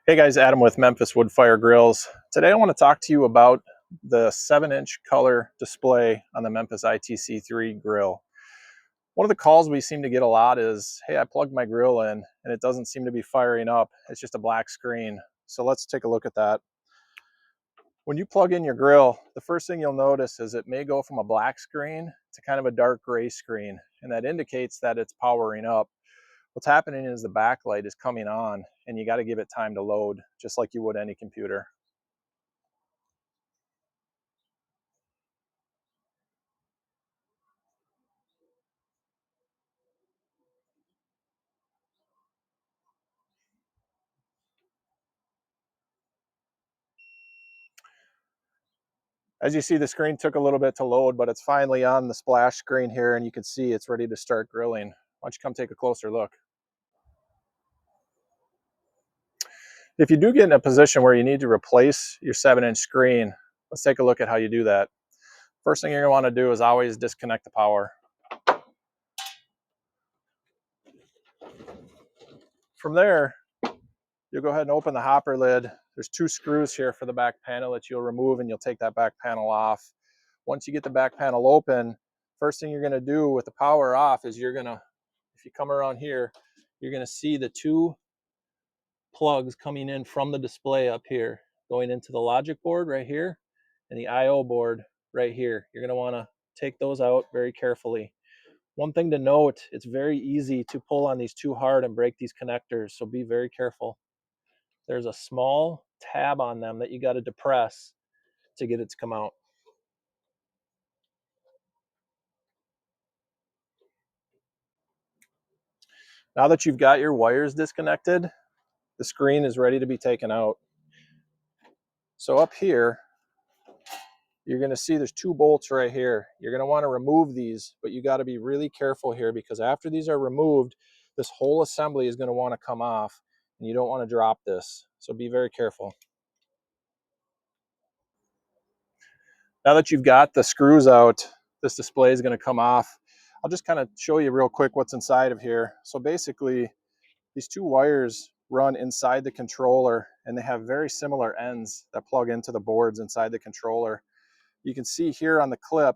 Hey guys, Adam with Memphis Wood Fire Grills. Today I want to talk to you about the 7-inch color display on the Memphis ITC 3 grill. One of the calls we seem to get a lot is, hey, I plugged my grill in and it doesn't seem to be firing up. It's just a black screen. So let's take a look at that. When you plug in your grill, the first thing you'll notice is it may go from a black screen to kind of a dark gray screen, and that indicates that it's powering up. What's happening is the backlight is coming on and you got to give it time to load, just like you would any computer. As you see, the screen took a little bit to load, but it's finally on the splash screen here, and you can see it's ready to start grilling. Why don't you come take a closer look? If you do get in a position where you need to replace your 7-inch screen, let's take a look at how you do that. First thing you're going to want to do is always disconnect the power. From there, you'll go ahead and open the hopper lid. There's 2 screws here for the back panel that you'll remove, and you'll take that back panel off. Once you get the back panel open, first thing you're going to do with the power off is you're going to, if you come around here, you're going to see the 2 plugs coming in from the display up here, going into the logic board right here and the IO board right here. You're going to want to take those out very carefully. One thing to note, it's very easy to pull on these too hard and break these connectors, so be very careful. There's a small tab on them that you got to depress to get it to come out. Now that you've got your wires disconnected, the screen is ready to be taken out. So up here, you're going to see there's 2 bolts right here. You're going to want to remove these, but you got to be really careful here, because after these are removed, this whole assembly is going to want to come off, and you don't want to drop this. So be very careful. Now that you've got the screws out, this display is going to come off. I'll just kind of show you real quick what's inside of here. So basically, these 2 wires run inside the controller, and they have very similar ends that plug into the boards inside the controller. You can see here on the clip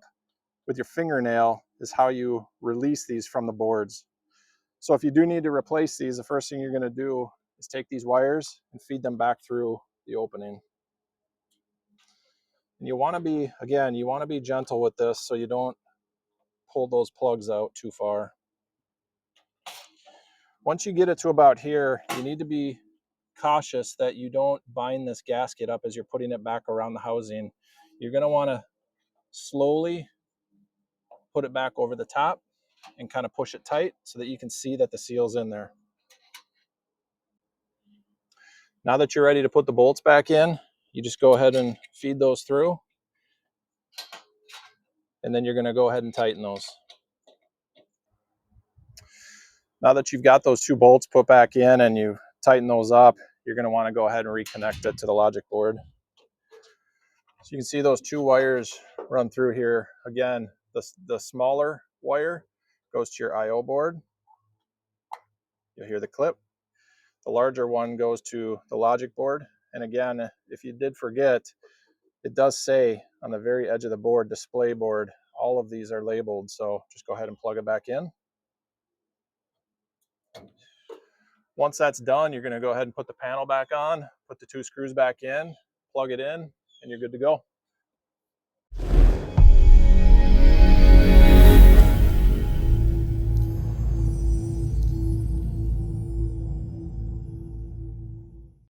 with your fingernail is how you release these from the boards. So if you do need to replace these, the first thing you're going to do is take these wires and feed them back through the opening. And you want to be, again, you want to be gentle with this so you don't pull those plugs out too far. Once you get it to about here, you need to be cautious that you don't bind this gasket up as you're putting it back around the housing. You're going to want to slowly put it back over the top and kind of push it tight so that you can see that the seal's in there. Now that you're ready to put the bolts back in, you just go ahead and feed those through, and then you're going to go ahead and tighten those. Now that you've got those 2 bolts put back in and you tighten those up, you're going to want to go ahead and reconnect it to the logic board. So you can see those 2 wires run through here. Again, the smaller wire goes to your IO board. You'll hear the clip. The larger one goes to the logic board. And again, if you did forget, it does say on the very edge of the board, display board, all of these are labeled. So just go ahead and plug it back in. Once that's done, you're going to go ahead and put the panel back on, put the 2 screws back in, plug it in, and you're good to go.